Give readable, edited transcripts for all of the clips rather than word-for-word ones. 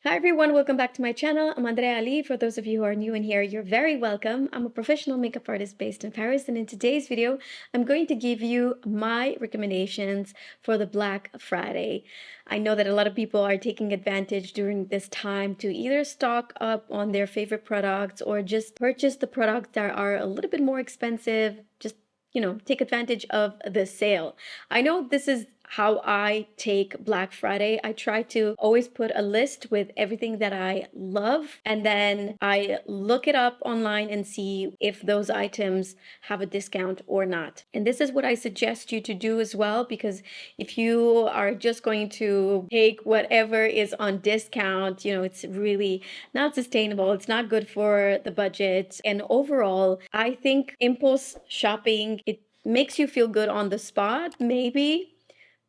Hi everyone, welcome back to my channel. I'm Andreea. For those of you who are new in here, you're very welcome. I'm a professional makeup artist based in Paris, and in today's video, I'm going to give you my recommendations for the Black Friday. I know that a lot of people are taking advantage during this time to either stock up on their favorite products or just purchase the products that are a little bit more expensive, just take advantage of the sale. I know this is how I take Black Friday. I try to always put a list with everything that I love, and then I look it up online and see if those items have a discount or not. And this is what I suggest you to do as well, because if you are just going to take whatever is on discount, it's really not sustainable. It's not good for the budget. And overall, I think impulse shopping, it makes you feel good on the spot, maybe.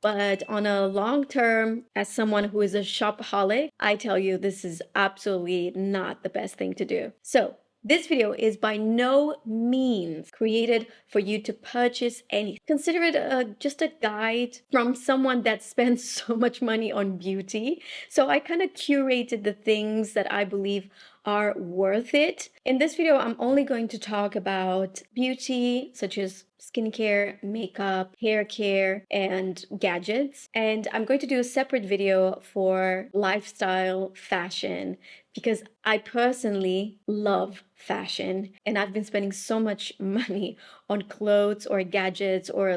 But on a long term, as someone who is a shopaholic, I tell you, this is absolutely not the best thing to do. So this video is by no means created for you to purchase anything. Consider it just a guide from someone that spends so much money on beauty. So I kind of curated the things that I believe are worth it. In this video, I'm only going to talk about beauty, such as skincare, makeup, hair care, and gadgets. And I'm going to do a separate video for lifestyle fashion because I personally love fashion, and I've been spending so much money on clothes or gadgets or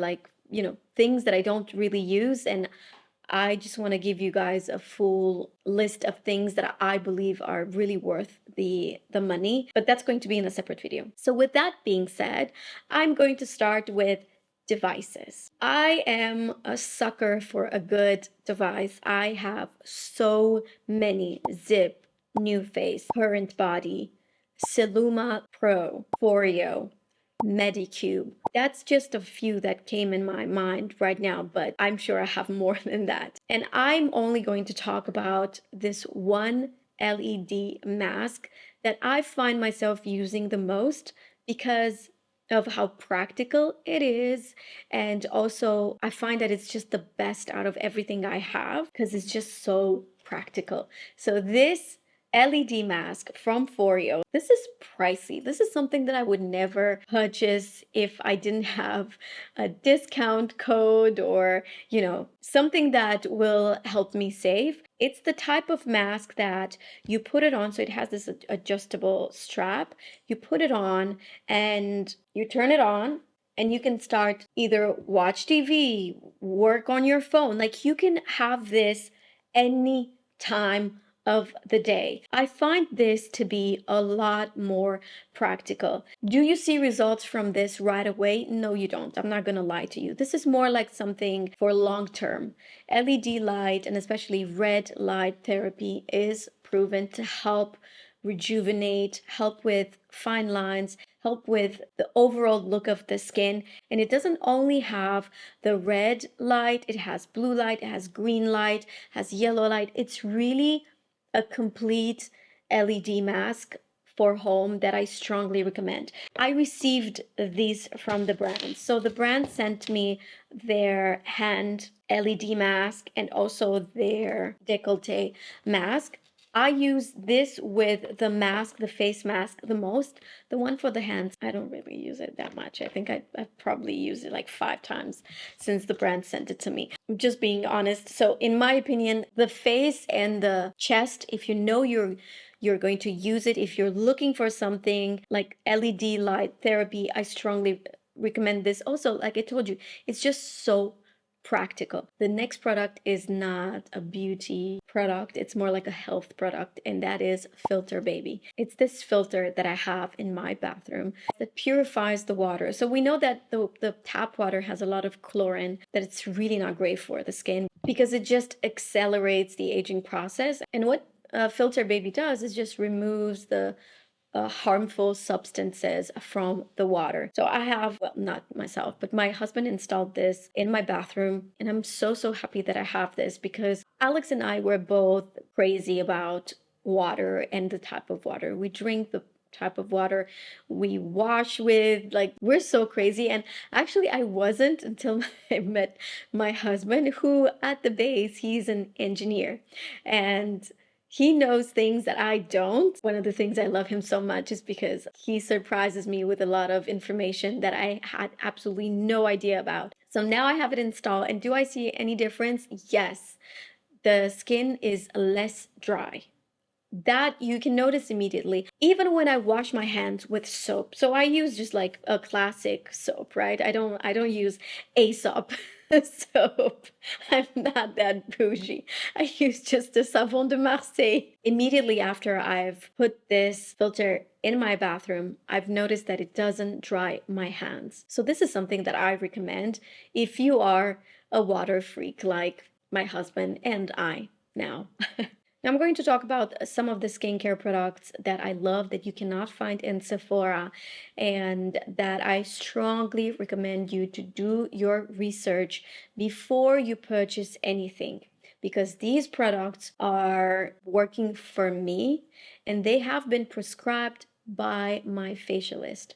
things that I don't really use, and I just want to give you guys a full list of things that I believe are really worth the money, but that's going to be in a separate video. So with that being said, I'm going to start with devices. I am a sucker for a good device. I have so many: Zip, New Face, Current Body, Celluma Pro, FOREO, Medicube. That's just a few that came in my mind right now, but I'm sure I have more than that. And I'm only going to talk about this one LED mask that I find myself using the most because of how practical it is, and also I find that it's just the best out of everything I have because it's just so practical. So this LED mask from FOREO. This is pricey. This is something that I would never purchase if I didn't have a discount code or, something that will help me save. It's the type of mask that you put it on, so it has this adjustable strap. You put it on and you turn it on, and you can start either watch TV, work on your phone. Like, you can have this any time of the day. I find this to be a lot more practical. Do you see results from this right away? No, you don't. I'm not going to lie to you. This is more like something for long term. LED light, and especially red light therapy, is proven to help rejuvenate, help with fine lines, help with the overall look of the skin. And it doesn't only have the red light, it has blue light, it has green light, has yellow light. It's really a complete LED mask for home that I strongly recommend. I received these from the brand. So the brand sent me their hand LED mask and also their décolleté mask. I use this with the mask, the face mask, the most. The one for the hands, I don't really use it that much. I think I've probably used it like 5 times since the brand sent it to me. I'm just being honest. So in my opinion, the face and the chest, if you know you're going to use it, if you're looking for something like LED light therapy, I strongly recommend this. Also, like I told you, it's just so practical. The next product is not a beauty product, it's more like a health product, and that is Filterbaby. It's this filter that I have in my bathroom that purifies the water. So we know that the tap water has a lot of chlorine, that it's really not great for the skin because it just accelerates the aging process. And what Filterbaby does is just removes the harmful substances from the water. So I have, well, not myself, but my husband installed this in my bathroom, and I'm so happy that I have this because Alex and I were both crazy about water and the type of water we drink, the type of water we wash with. Like, we're so crazy. And actually I wasn't until I met my husband, who at the base, he's an engineer, and He knows things that I don't. One of the things I love him so much is because he surprises me with a lot of information that I had absolutely no idea about. So now I have it installed, and do I see any difference? Yes. The skin is less dry. That you can notice immediately, even when I wash my hands with soap. So I use just like a classic soap, right? I don't use Aesop soap. I'm not that bougie. I use just the Savon de Marseille. Immediately after I've put this filter in my bathroom, I've noticed that it doesn't dry my hands. So this is something that I recommend if you are a water freak like my husband and I now. Now I'm going to talk about some of the skincare products that I love that you cannot find in Sephora, and that I strongly recommend you to do your research before you purchase anything, because these products are working for me and they have been prescribed by my facialist.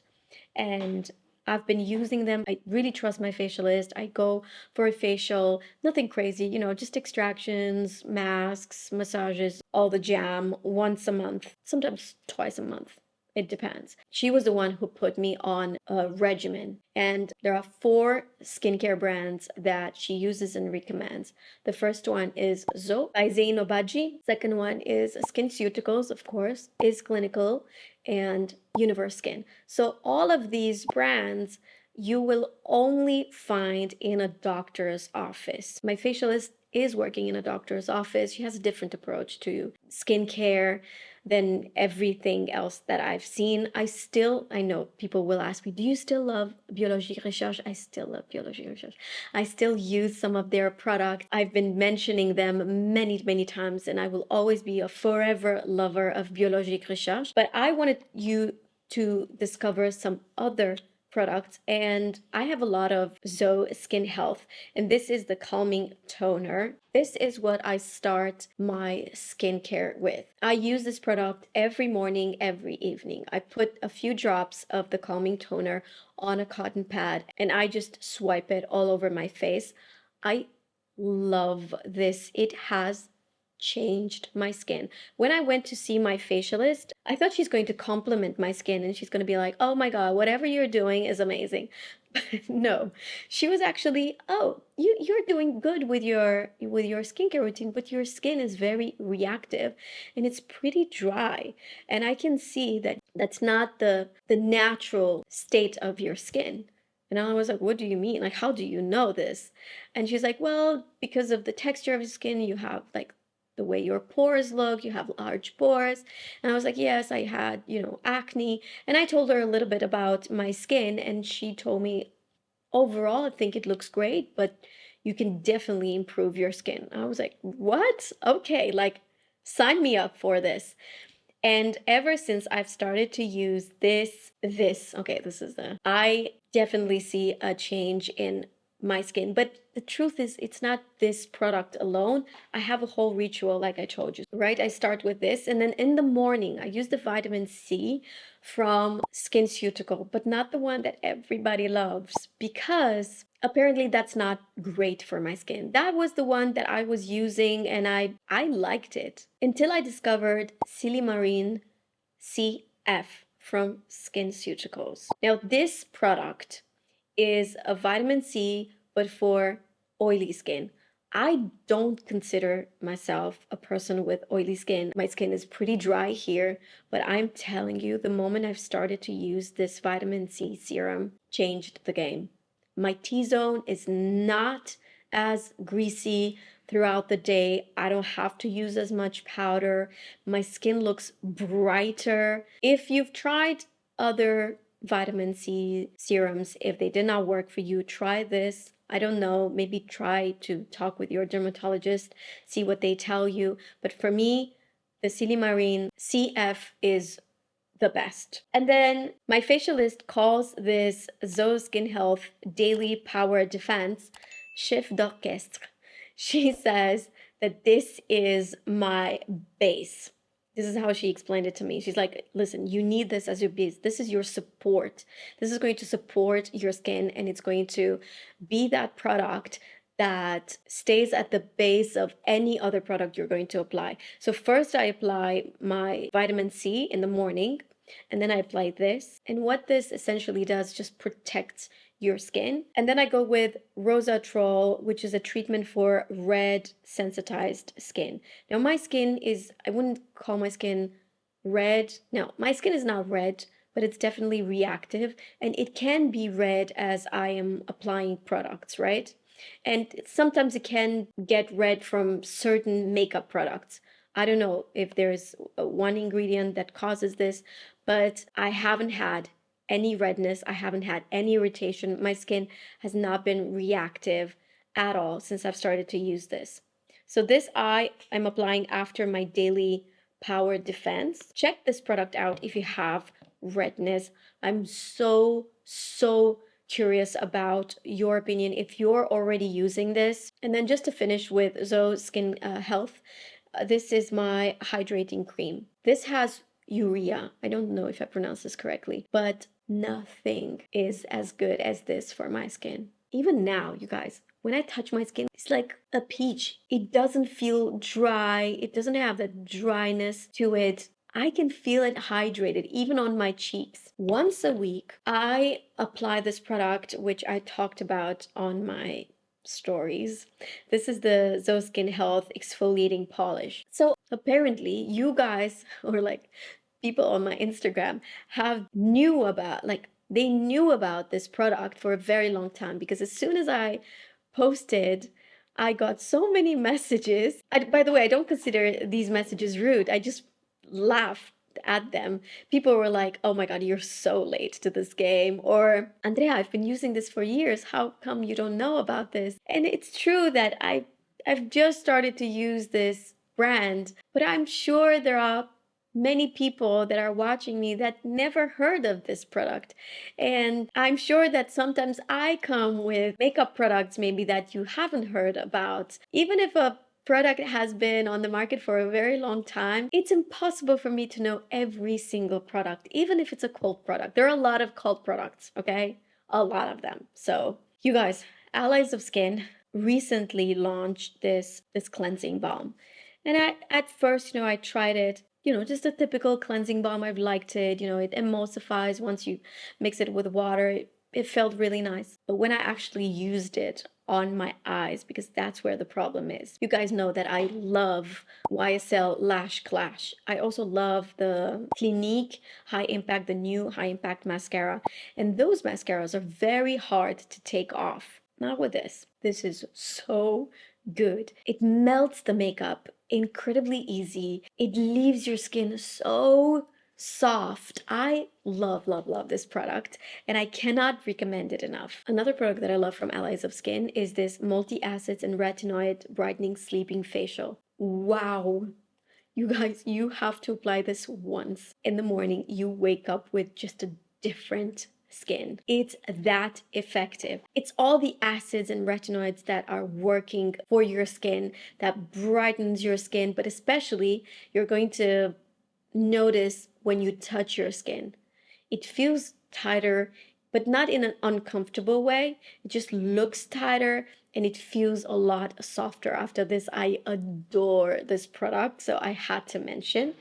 And I've been using them. I really trust my facialist. I go for a facial, nothing crazy, just extractions, masks, massages, all the jam once a month, sometimes twice a month. It depends. She was the one who put me on a regimen. And there are 4 skincare brands that she uses and recommends. The first one is Zo by Zain Obadji. Second one is SkinCeuticals, of course, is Clinical, and Universkin. So all of these brands you will only find in a doctor's office. My facialist is working in a doctor's office. She has a different approach to skincare than everything else that I've seen. I know people will ask me, do you still love Biologique Recherche? I still love Biologique Recherche. I still use some of their products. I've been mentioning them many, many times, and I will always be a forever lover of Biologique Recherche. But I wanted you to discover some other products, and I have a lot of Zoe Skin Health, and this is the calming toner. This is what I start my skincare with. I use this product every morning, every evening. I put a few drops of the calming toner on a cotton pad and I just swipe it all over my face. I love this. It has changed my skin. When I went to see my facialist, I thought she's going to compliment my skin and she's going to be like, oh my God, whatever you're doing is amazing. But no, she was actually, oh, you're doing good with your skincare routine, but your skin is very reactive and it's pretty dry. And I can see that that's not the natural state of your skin. And I was like, what do you mean? Like, how do you know this? And she's like, well, because of the texture of your skin, you have like the way your pores look, you have large pores. And I was like, yes, I had, acne. And I told her a little bit about my skin, and she told me, overall, I think it looks great, but you can definitely improve your skin. I was like, what? Okay, like, sign me up for this. And ever since I've started to use I definitely see a change in my skin. But the truth is, it's not this product alone. I have a whole ritual, like I told you, right? I start with this, and then in the morning, I use the vitamin C from SkinCeutical, but not the one that everybody loves, because apparently that's not great for my skin. That was the one that I was using, and I liked it until I discovered Silymarin CF from SkinCeuticals. Now, this product is a vitamin C, but for oily skin. I don't consider myself a person with oily skin. My skin is pretty dry here, but I'm telling you, the moment I've started to use this vitamin C serum, changed the game. My T-zone is not as greasy throughout the day. I don't have to use as much powder. My skin looks brighter. If you've tried other vitamin C serums, if they did not work for you, try this. I don't know, maybe try to talk with your dermatologist, see what they tell you. But for me, the Silymarin CF is the best. And then my facialist calls this Zoe Skin Health Daily Power Defense chef d'orchestre. She says that this is my base. This is how she explained it to me. She's like, listen, you need this as your base. This is your support. This is going to support your skin, and it's going to be that product that stays at the base of any other product you're going to apply. So first I apply my vitamin C in the morning, and then I apply this. And what this essentially does just protects your skin. And then I go with ROZATROL, which is a treatment for red sensitized skin. Now my skin is, I wouldn't call my skin red. No, my skin is not red, but it's definitely reactive, and it can be red as I am applying products, right? And sometimes it can get red from certain makeup products. I don't know if there's one ingredient that causes this, but I haven't had any redness. I haven't had any irritation. My skin has not been reactive at all since I've started to use this. So this I'm applying after my daily power defense. Check this product out if you have redness. I'm so curious about your opinion if you're already using this. And then just to finish with Zoe Skin Health, this is my hydrating cream. This has urea. I don't know if I pronounced this correctly, but nothing is as good as this for my skin. Even now, you guys, when I touch my skin, it's like a peach. It doesn't feel dry. It doesn't have that dryness to it. I can feel it hydrated even on my cheeks. Once a week, I apply this product, which I talked about on my stories. This is the Zoe Skin Health Exfoliating Polish. So apparently you guys, or like people on my Instagram, they knew about this product for a very long time, because as soon as I posted, I got so many messages. By the way, I don't consider these messages rude. I just laughed at them. People were like, oh my God, you're so late to this game. Or, Andrea, I've been using this for years. How come you don't know about this? And it's true that I've just started to use this brand, but I'm sure there are many people that are watching me that never heard of this product. And I'm sure that sometimes I come with makeup products maybe that you haven't heard about. Even if a product has been on the market for a very long time, it's impossible for me to know every single product, even if it's a cult product. There are a lot of cult products, okay? A lot of them. So you guys, Allies of Skin recently launched this cleansing balm. And at first, I tried it, just a typical cleansing balm. I've liked it, it emulsifies once you mix it with water. It felt really nice. But when I actually used it on my eyes, because that's where the problem is. You guys know that I love YSL Lash Clash. I also love the Clinique High Impact, the new High Impact mascara. And those mascaras are very hard to take off. Not with this. This is so good. It melts the makeup incredibly easy. It leaves your skin so soft. I love this product, and I cannot recommend it enough. Another product that I love from Allies of Skin is this multi-acids and retinoid brightening sleeping facial. Wow. You guys, you have to apply this once in the morning. You wake up with just a different skin. It's that effective. It's all the acids and retinoids that are working for your skin, that brightens your skin, but especially you're going to notice when you touch your skin. It feels tighter, but not in an uncomfortable way. It just looks tighter and it feels a lot softer after this. I adore this product, so I had to mention.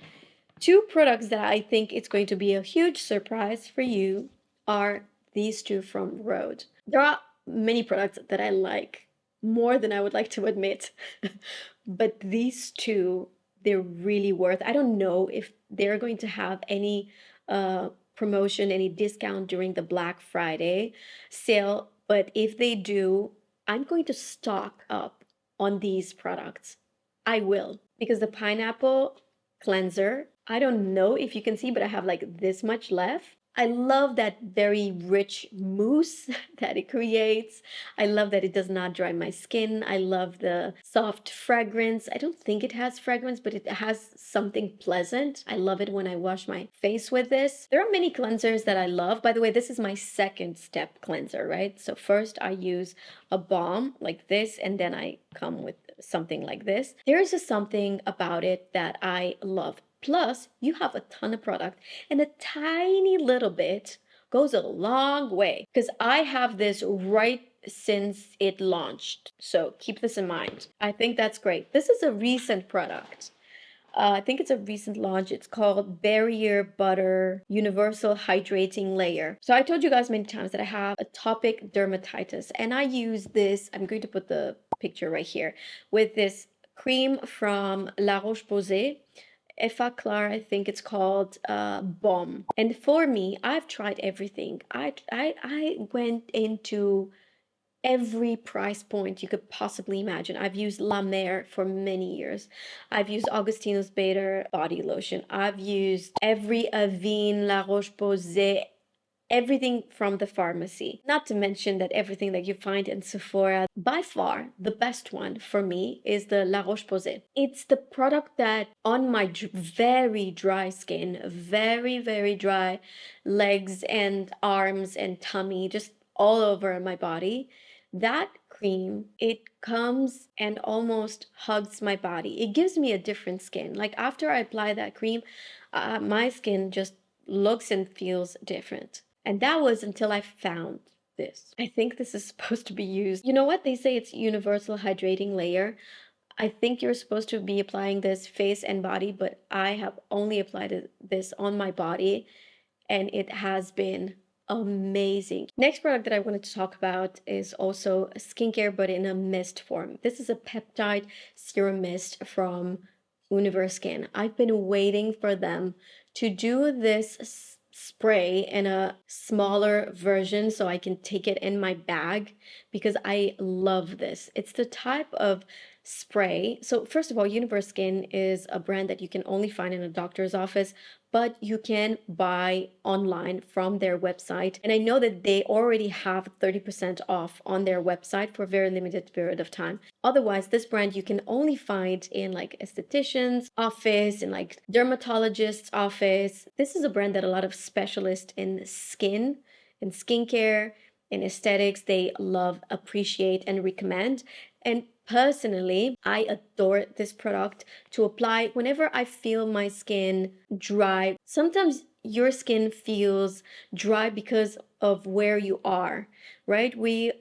Two products that I think it's going to be a huge surprise for you are these two from Rhode. There are many products that I like more than I would like to admit, but these two, they're really worth. I don't know if they're going to have any promotion, any discount during the Black Friday sale, but if they do, I'm going to stock up on these products. I will, because the pineapple cleanser, I don't know if you can see, but I have like this much left. I love that very rich mousse that it creates. I love that it does not dry my skin. I love the soft fragrance. I don't think it has fragrance, but it has something pleasant. I love it when I wash my face with this. There are many cleansers that I love. By the way, this is my second step cleanser, right? So first I use a balm like this, and then I come with something like this. There is just something about it that I love. Plus, you have a ton of product, and a tiny little bit goes a long way because I have this right since it launched. So keep this in mind. I think that's great. This is a recent product. I think it's a recent launch. It's called Barrier Butter Universal Hydrating Layer. So I told you guys many times that I have atopic dermatitis, and I use this. I'm going to put the picture right here with this cream from La Roche-Posay. Effaclar, I think it's called, Balm. And for me, I've tried everything. I went into every price point you could possibly imagine. I've used La Mer for many years. I've used Augustino's Bader body lotion. I've used every Avène, La Roche-Posay, everything from the pharmacy. Not to mention that everything that you find in Sephora, by far the best one for me is the La Roche-Posay. It's the product that on my very dry skin, very, very dry legs and arms and tummy, just all over my body, that cream, it comes and almost hugs my body. It gives me a different skin. Like after I apply that cream, my skin just looks and feels different. And that was until I found this. I think this is supposed to be used. You know what? They say it's universal hydrating layer. I think you're supposed to be applying this face and body, but I have only applied this on my body and it has been amazing. Next product that I wanted to talk about is also a skincare, but in a mist form. This is a peptide serum mist from Universkin. I've been waiting for them to do this spray in a smaller version so I can take it in my bag because I love this. It's the type of spray. So first of all, Universkin is a brand that you can only find in a doctor's office, but you can buy online from their website. And I know that they already have 30% off on their website for a very limited period of time. Otherwise, this brand you can only find in like esthetician's office, in like dermatologist's office. This is a brand that a lot of specialists in skin, in skincare, in aesthetics, they love, appreciate, and recommend. And personally, I adore this product to apply whenever I feel my skin dry. Sometimes your skin feels dry because of where you are, right?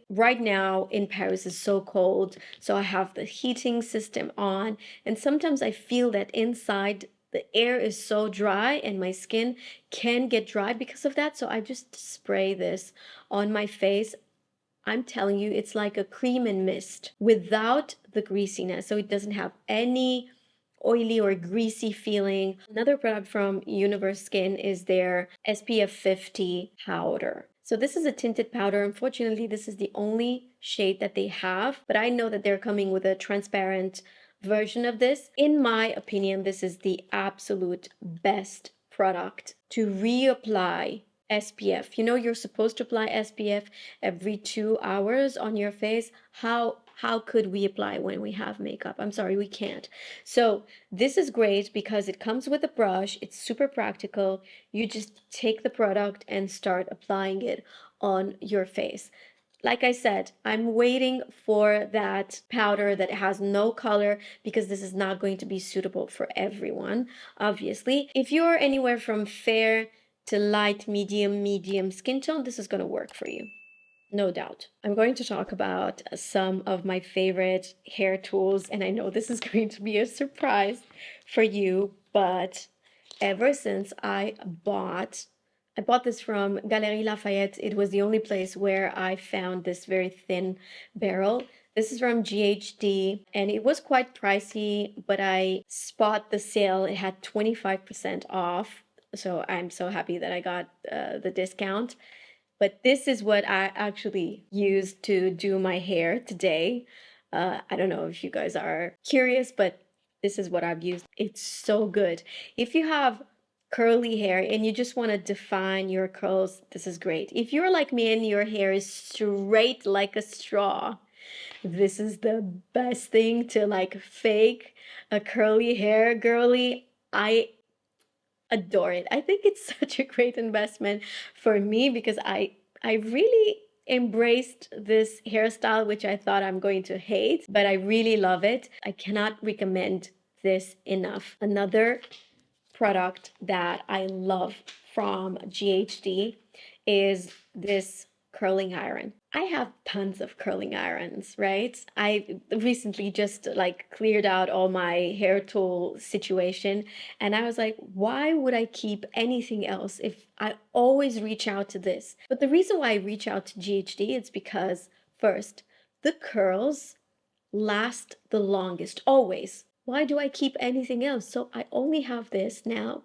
Right now in Paris is so cold, so I have the heating system on, and sometimes I feel that inside the air is so dry and my skin can get dry because of that. So I just spray this on my face. I'm telling you, it's like a cream and mist without the greasiness. So it doesn't have any oily or greasy feeling. Another product from Universkin is their SPF 50 powder. So this is a tinted powder. Unfortunately, this is the only shade that they have, but I know that they're coming with a transparent version of this. In my opinion, this is the absolute best product to reapply SPF. You know, you're supposed to apply SPF every 2 hours on your face. How could we apply when we have makeup? I'm sorry, we can't. So this is great because it comes with a brush. It's super practical. You just take the product and start applying it on your face. Like I said, I'm waiting for that powder that has no color because this is not going to be suitable for everyone, obviously. If you're anywhere from fair to light, medium skin tone, this is going to work for you. No doubt. I'm going to talk about some of my favorite hair tools, and I know this is going to be a surprise for you, but ever since I bought this from Galeries Lafayette. It was the only place where I found this very thin barrel. This is from GHD, and it was quite pricey, but I spot the sale. It had 25% off, so I'm so happy that I got the discount. But this is what I actually used to do my hair today. I don't know if you guys are curious, but this is what I've used. It's so good. If you have curly hair and you just want to define your curls, this is great. If you're like me and your hair is straight like a straw, this is the best thing to like fake a curly hair girly. I adore it. I think it's such a great investment for me because I really embraced this hairstyle, which I thought I'm going to hate, but I really love it. I cannot recommend this enough. Another product that I love from GHD is this curling iron. I have tons of curling irons, right? I recently just like cleared out all my hair tool situation, and I was like, why would I keep anything else if I always reach out to this? But the reason why I reach out to GHD is because first, the curls last the longest, always. Why do I keep anything else? So I only have this now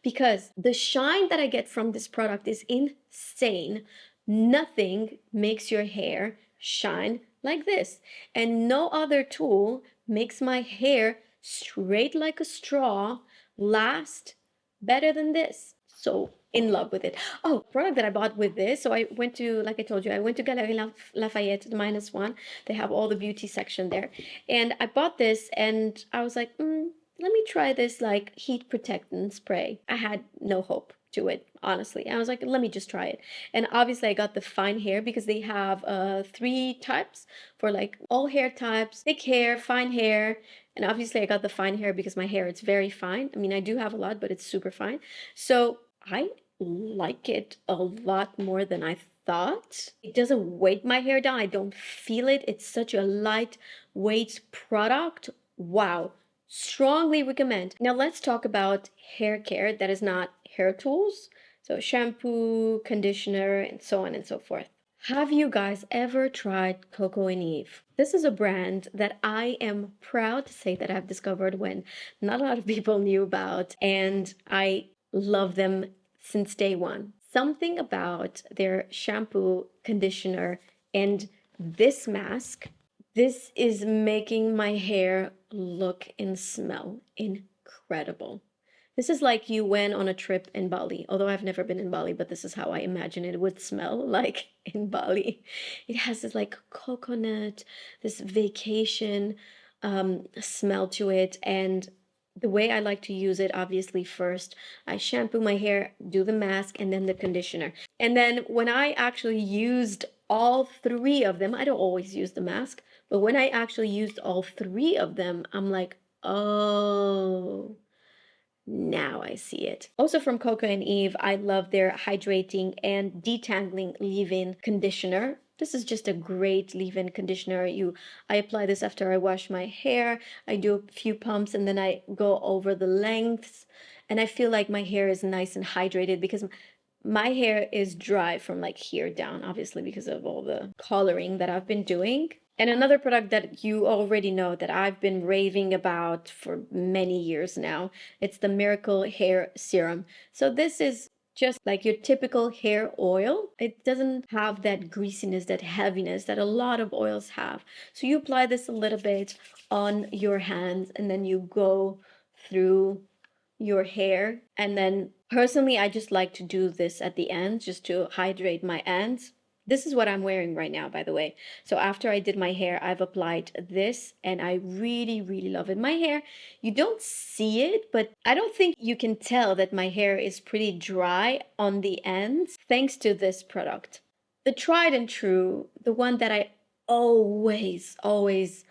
because the shine that I get from this product is insane. Nothing makes your hair shine like this. And no other tool makes my hair straight like a straw last better than this. So in love with it. Oh, product that I bought with this. So I went to, like I told you, I went to Galeries Lafayette, the -1. They have all the beauty section there. And I bought this and I was like, let me try this like heat protectant spray. I had no hope to it, honestly. I was like, let me just try it. And obviously I got the fine hair because they have 3 types for like all hair types, thick hair, fine hair. And obviously I got the fine hair because my hair, it's very fine. I mean, I do have a lot, but it's super fine. So I like it a lot more than I thought. It doesn't weight my hair down. I don't feel it. It's such a lightweight product. Wow. Strongly recommend. Now let's talk about hair care that is not hair tools. So shampoo, conditioner, and so on and so forth. Have you guys ever tried Coco and Eve? This is a brand that I am proud to say that I've discovered when not a lot of people knew about, and I love them since day one. Something about their shampoo, conditioner, and this mask, this is making my hair look and smell incredible. This is like you went on a trip in Bali, although I've never been in Bali, but this is how I imagine it would smell like in Bali. It has this like coconut, this vacation smell to it. And the way I like to use it, obviously, first I shampoo my hair, do the mask, and then the conditioner. And then when I actually used all 3 of them, I don't always use the mask, but when I actually used all 3 of them, I'm like, oh, now I see it. Also from Coco and Eve, I love their hydrating and detangling leave-in conditioner. This is just a great leave-in conditioner. I apply this after I wash my hair. I do a few pumps and then I go over the lengths. And I feel like my hair is nice and hydrated because my hair is dry from like here down, obviously because of all the coloring that I've been doing. And another product that you already know that I've been raving about for many years now, it's the Miracle Hair Serum. So this is just like your typical hair oil. It doesn't have that greasiness, that heaviness that a lot of oils have. So you apply this a little bit on your hands and then you go through your hair. And then personally, I just like to do this at the end just to hydrate my ends. This is what I'm wearing right now, by the way. So after I did my hair, I've applied this and I really, really love it. My hair, you don't see it, but I don't think you can tell that my hair is pretty dry on the ends thanks to this product. The tried and true, the one that I always, always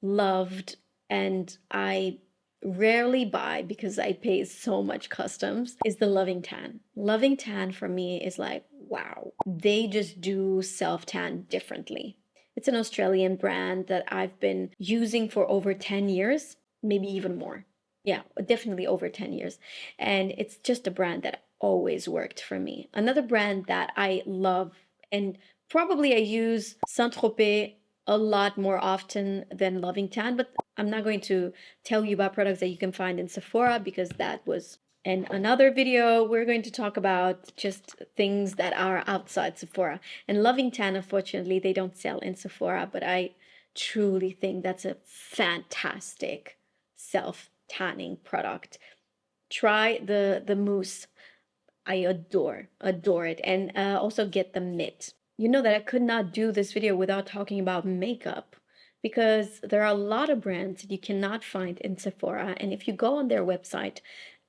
loved and I rarely buy because I pay so much customs is the Loving Tan. Loving Tan for me is like, wow, they just do self-tan differently. It's an Australian brand that I've been using for over 10 years, maybe even more. Yeah, definitely over 10 years. And it's just a brand that always worked for me. Another brand that I love, and probably I use Saint-Tropez a lot more often than Loving Tan, but I'm not going to tell you about products that you can find in Sephora because that was in another video. We're going to talk about just things that are outside Sephora. And Loving Tan, unfortunately, they don't sell in Sephora, but I truly think that's a fantastic self-tanning product. Try the mousse. I adore it. And also get the mitt. You know that I could not do this video without talking about makeup because there are a lot of brands that you cannot find in Sephora. And if you go on their website,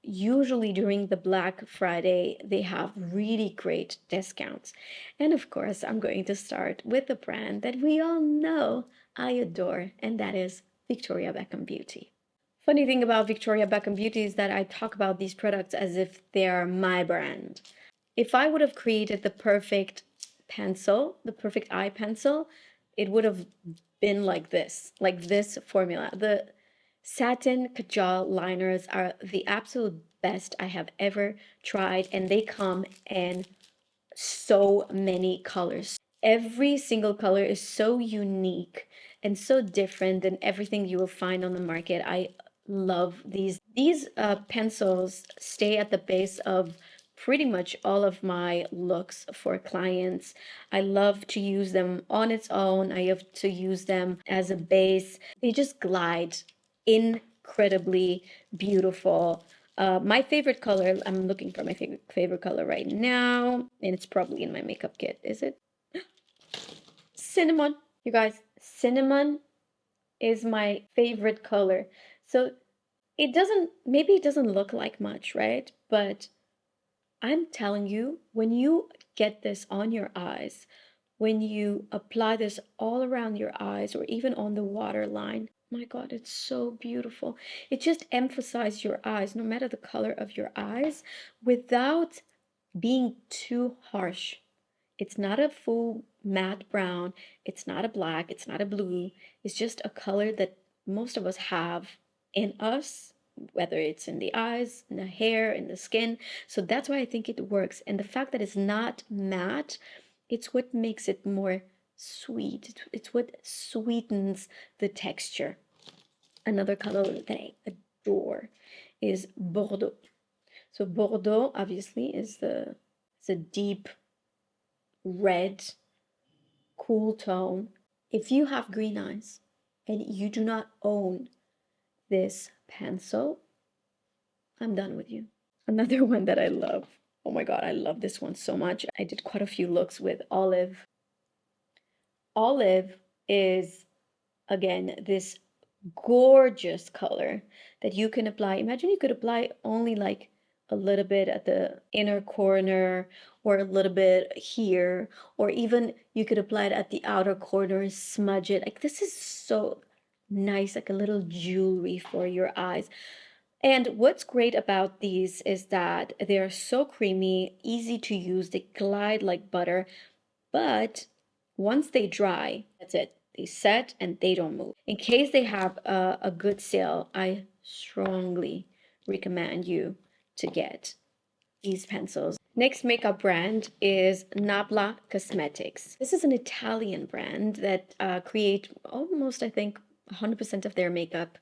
usually during the Black Friday, they have really great discounts. And of course, I'm going to start with a brand that we all know I adore, and that is Victoria Beckham Beauty. Funny thing about Victoria Beckham Beauty is that I talk about these products as if they are my brand. if I would have created the perfect pencil, the perfect eye pencil, it would have been like this formula. The satin kajal liners are the absolute best I have ever tried, and they come in so many colors. Every single color is so unique and so different than everything you will find on the market. I love these. These pencils stay at the base of pretty much all of my looks for clients. I love to use them on its own. I love to use them as a base. They just glide incredibly beautiful. My favorite color, I'm looking for my favorite color right now, and it's probably in my makeup kit. Is it? Cinnamon. You guys, cinnamon is my favorite color. So maybe it doesn't look like much, right? But I'm telling you, when you get this on your eyes, when you apply this all around your eyes or even on the waterline, my God, it's so beautiful. It just emphasizes your eyes, no matter the color of your eyes, without being too harsh. It's not a full matte brown, it's not a black, it's not a blue. It's just a color that most of us have in us, whether it's in the eyes, in the hair, in the skin. So that's why I think it works. And the fact that it's not matte, it's what makes it more sweet. It's what sweetens the texture. Another color that I adore is Bordeaux. So Bordeaux obviously is it's a deep red, cool tone. If you have green eyes and you do not own this pencil, I'm done with you. Another one that I love. Oh my God, I love this one so much. I did quite a few looks with Olive. Olive is, again, this gorgeous color that you can apply. Imagine you could apply only like a little bit at the inner corner or a little bit here, or even you could apply it at the outer corner, smudge it. Like, this is so nice, like a little jewelry for your eyes. And what's great about these is that they're so creamy, easy to use, they glide like butter, but once they dry, that's it. They set and they don't move. In case they have a good sale, I strongly recommend you to get these pencils. Next makeup brand is Nabla Cosmetics. This is an Italian brand that create almost, I think, 100% of their makeup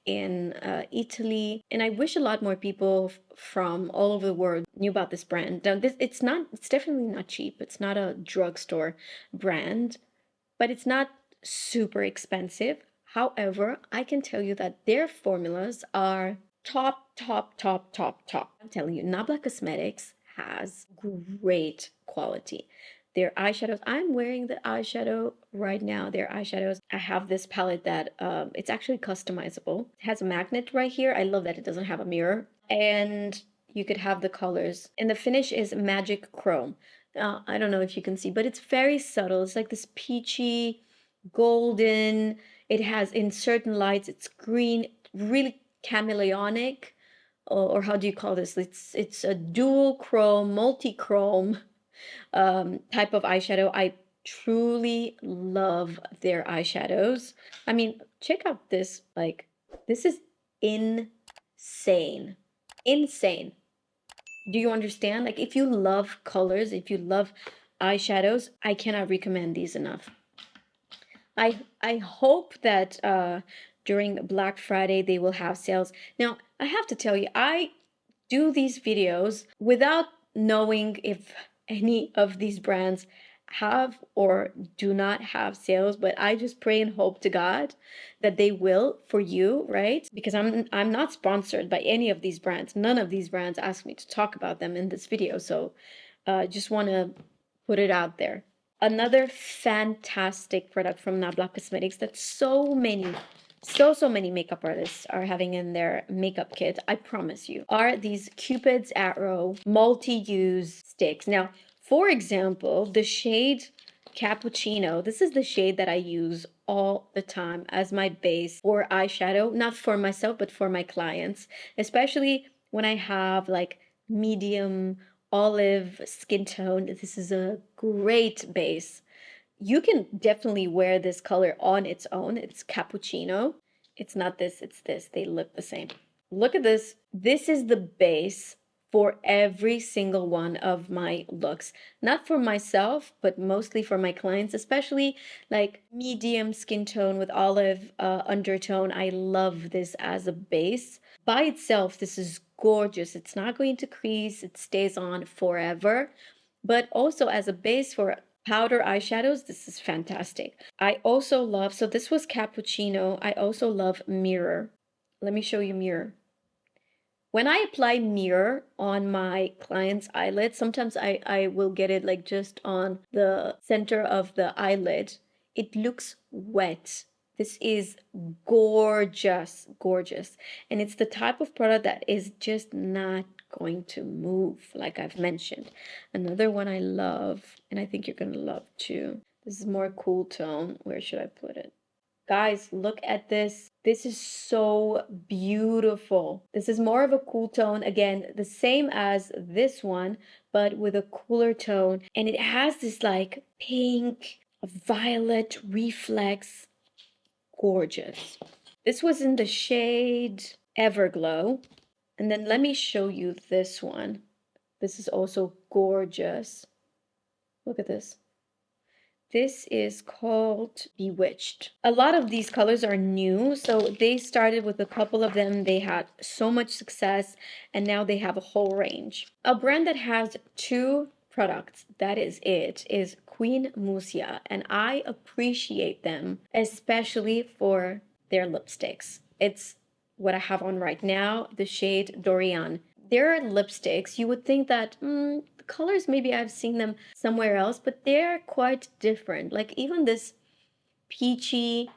in Italy, and I wish a lot more people from all over the world knew about this brand. Now, it's definitely not cheap. It's not a drugstore brand, but it's not super expensive. However, I can tell you that their formulas are top, top, top, top, top. I'm telling you, Nabla Cosmetics has great quality. Their eyeshadows, I'm wearing the eyeshadow right now. Their eyeshadows, I have this palette that it's actually customizable. It has a magnet right here. I love that it doesn't have a mirror. And you could have the colors. And the finish is Magic Chrome. I don't know if you can see, but it's very subtle. It's like this peachy, golden. It has, in certain lights, it's green, really chameleonic. Or how do you call this? It's a dual chrome, multi-chrome type of eyeshadow. I truly love their eyeshadows. I mean, check out this. Like, this is insane. Insane. Do you understand? Like, if you love colors, if you love eyeshadows, I cannot recommend these enough. I hope that during Black Friday they will have sales. Now, I have to tell you, I do these videos without knowing if any of these brands have or do not have sales, but I just pray and hope to God that they will for you, right? Because I'm not sponsored by any of these brands. None of these brands asked me to talk about them in this video, so just want to put it out there. Another fantastic product from Nabla Cosmetics that so many makeup artists are having in their makeup kit, I promise you, are these Cupid's Arrow multi-use sticks. Now, for example, the shade Cappuccino, this is the shade that I use all the time as my base for eyeshadow, not for myself, but for my clients, especially when I have like medium olive skin tone. This is a great base. You can definitely wear this color on its own. It's cappuccino. It's not this, it's this. They look the same. Look at this. This is the base for every single one of my looks. Not for myself, but mostly for my clients, especially like medium skin tone with olive undertone. I love this as a base. By itself, this is gorgeous. It's not going to crease. It stays on forever. But also as a base for powder eyeshadows, this is fantastic. I also love, so this was cappuccino. I also love mirror. Let me show you mirror. When I apply mirror on my client's eyelid, sometimes I will get it like just on the center of the eyelid. It looks wet. This is gorgeous, gorgeous. And it's the type of product that is just not going to move, like I've mentioned. Another one I love, and I think you're going to love too. This is more cool tone. Where should I put it? Guys, look at this. This is so beautiful. This is more of a cool tone. Again, the same as this one, but with a cooler tone. And it has this like pink, violet reflex. Gorgeous. This was in the shade Everglow. And then let me show you this one. This is also gorgeous. Look at this. This is called Bewitched. A lot of these colors are new, so they started with a couple of them. They had so much success, and now they have a whole range. A brand that has 2 products, that is it, is Queen Musia, and I appreciate them, especially for their lipsticks. It's what I have on right now, the shade Dorian. Their lipsticks, you would think that, colors, maybe I've seen them somewhere else, but they're quite different. Like even this peachy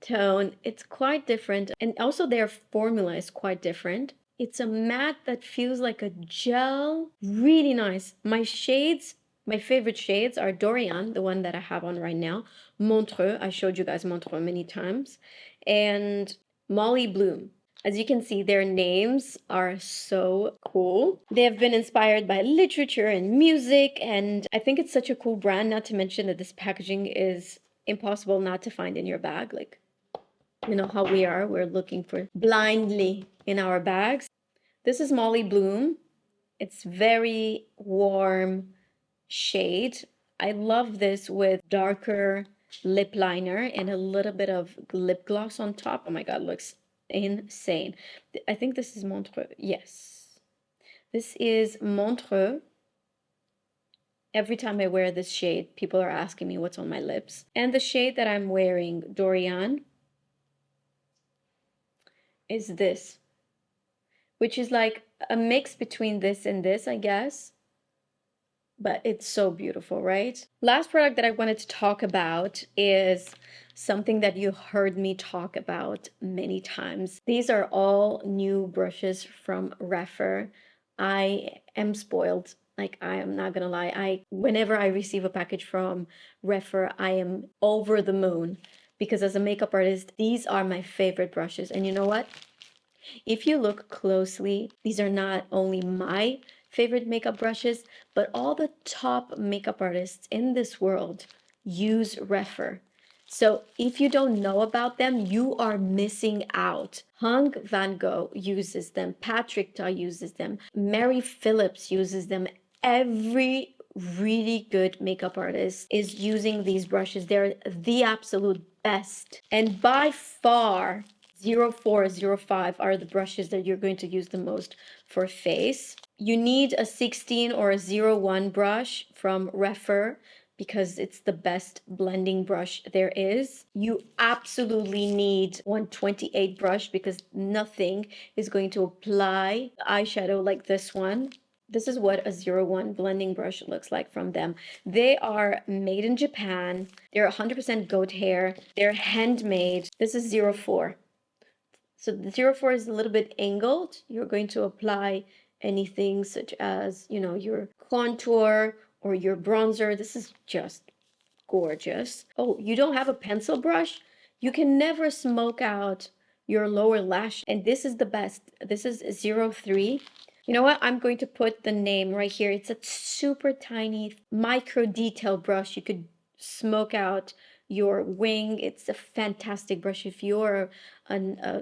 tone, it's quite different. And also their formula is quite different. It's a matte that feels like a gel. Really nice. My shades, my favorite shades are Dorian, the one that I have on right now, Montreux, I showed you guys Montreux many times, and Molly Bloom. As you can see, their names are so cool. They have been inspired by literature and music, and I think it's such a cool brand, not to mention that this packaging is impossible not to find in your bag. Like, you know how we are, we're looking for blindly in our bags. This is Molly Bloom. It's very warm shade. I love this with darker lip liner and a little bit of lip gloss on top. Oh my God, looks insane. I think this is Montreux. Yes, this is Montreux. Every time I wear this shade, people are asking me what's on my lips. And the shade that I'm wearing, Dorian, is this, which is like a mix between this and this, I guess. But it's so beautiful, right? Last product that I wanted to talk about is something that you heard me talk about many times. These are all new brushes from Refer. I am spoiled. Like, I am not gonna lie. Whenever I receive a package from Refer, I am over the moon, because as a makeup artist, these are my favorite brushes. And you know what? If you look closely, these are not only my favorite makeup brushes, but all the top makeup artists in this world use Refer. So if you don't know about them, you are missing out. Hung Van Gogh uses them. Patrick Ta uses them. Mary Phillips uses them. Every really good makeup artist is using these brushes. They're the absolute best. And by far, 04, 05 are the brushes that you're going to use the most for face. You need a 16 or a 01 brush from Refer because it's the best blending brush there is. You absolutely need 128 brush because nothing is going to apply eyeshadow like this one. This is what a 01 blending brush looks like from them. They are made in Japan. They're 100% goat hair. They're handmade. This is 04. So the 04 is a little bit angled. You're going to apply anything such as, you know, your contour or your bronzer. This is just gorgeous. Oh, you don't have a pencil brush? You can never smoke out your lower lash. And this is the best. This is 03. You know what? I'm going to put the name right here. It's a super tiny micro detail brush. You could smoke out your wing. It's a fantastic brush if you're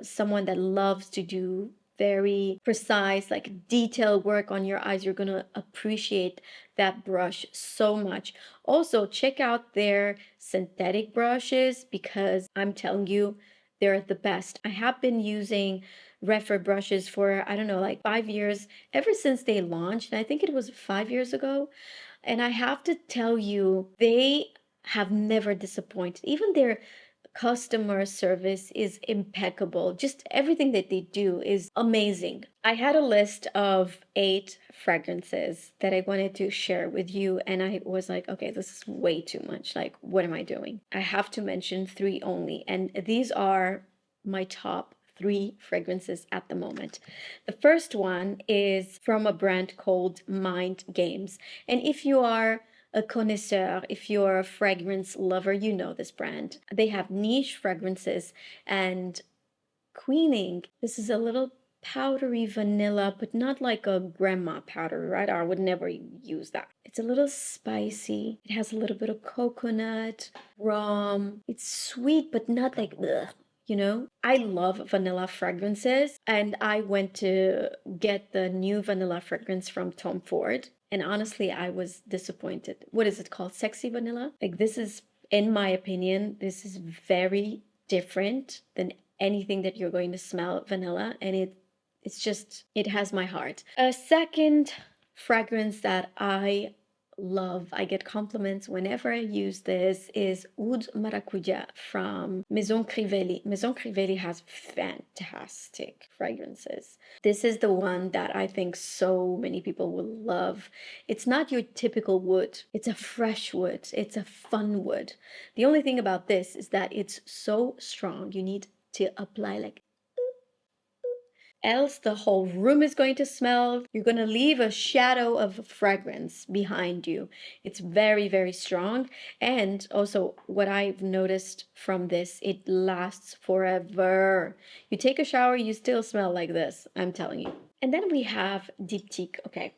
someone that loves to do very precise, like detailed work on your eyes. You're gonna appreciate that brush so much. Also, check out their synthetic brushes because I'm telling you, they're the best. I have been using Refer brushes for, I don't know, like 5 years, ever since they launched. And I think it was 5 years ago. And I have to tell you, they have never disappointed. Even their customer service is impeccable. Just everything that they do is amazing. I had a list of 8 fragrances that I wanted to share with you, and I was like, okay, this is way too much. Like, what am I doing? I have to mention 3 only, and these are my top 3 fragrances at the moment. The first one is from a brand called Mind Games. And if you are a connoisseur, if you're a fragrance lover, you know this brand. They have niche fragrances and queening. This is a little powdery vanilla, but not like a grandma powder, right? I would never use that. It's a little spicy. It has a little bit of coconut, rum. It's sweet, but not like ugh. You know, I love vanilla fragrances, and I went to get the new vanilla fragrance from Tom Ford. And honestly, I was disappointed. What is it called? Sexy vanilla? Like, this is, in my opinion, this is very different than anything that you're going to smell vanilla. And it's just, it has my heart. A second fragrance that I love, I get compliments whenever I use this, is Oud Maracuja from Maison Crivelli. Maison Crivelli has fantastic fragrances. This is the one that I think so many people will love. It's not your typical wood. It's a fresh wood. It's a fun wood. The only thing about this is that it's so strong. You need to apply like, else the whole room is going to smell. You're going to leave a shadow of fragrance behind you. It's very, very strong. And also, what I've noticed from this, it lasts forever. You take a shower, you still smell like this, I'm telling you. And then we have Diptyque. Okay,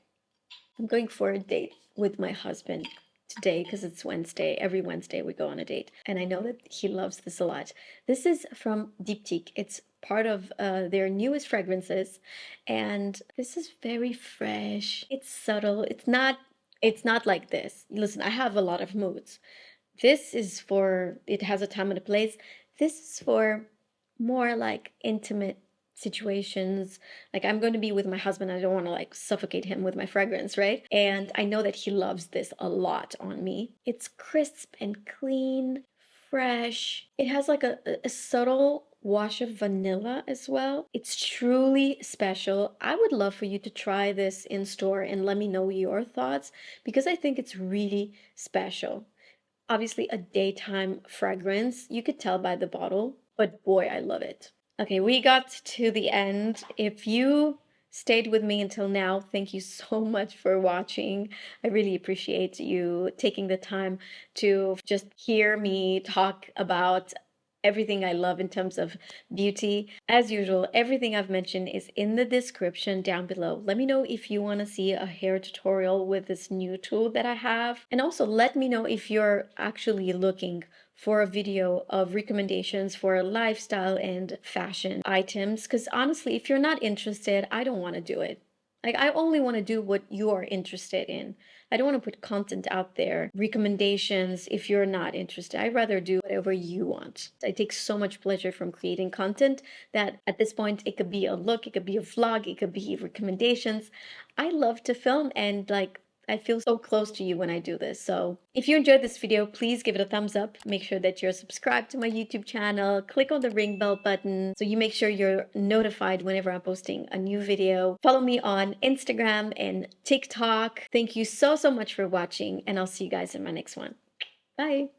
I'm going for a date with my husband today because it's Wednesday. Every Wednesday we go on a date. And I know that he loves this a lot. This is from Diptyque. It's part of their newest fragrances, and this is very fresh. It's subtle. It's not like this. Listen, I have a lot of moods. This is for, it has a time and a place. This is for more like intimate situations. Like, I'm going to be with my husband. I don't want to like suffocate him with my fragrance, right? And I know that he loves this a lot on me. It's crisp and clean, fresh. It has like a subtle wash of vanilla as well. It's truly special. I would love for you to try this in store and let me know your thoughts because I think it's really special. Obviously, a daytime fragrance. You could tell by the bottle, but boy, I love it. Okay, we got to the end. If you stayed with me until now, thank you so much for watching. I really appreciate you taking the time to just hear me talk about everything I love in terms of beauty. As usual, everything I've mentioned is in the description down below. Let me know if you want to see a hair tutorial with this new tool that I have. And also let me know if you're actually looking for a video of recommendations for lifestyle and fashion items. Because honestly, if you're not interested, I don't want to do it. Like, I only want to do what you're interested in. I don't want to put content out there, recommendations, if you're not interested. I'd rather do whatever you want. I take so much pleasure from creating content that at this point, it could be a look, it could be a vlog, it could be recommendations. I love to film, and like, I feel so close to you when I do this. So if you enjoyed this video, please give it a thumbs up. Make sure that you're subscribed to my YouTube channel. Click on the ring bell button so you make sure you're notified whenever I'm posting a new video. Follow me on Instagram and TikTok. Thank you so much for watching, and I'll see you guys in my next one. Bye.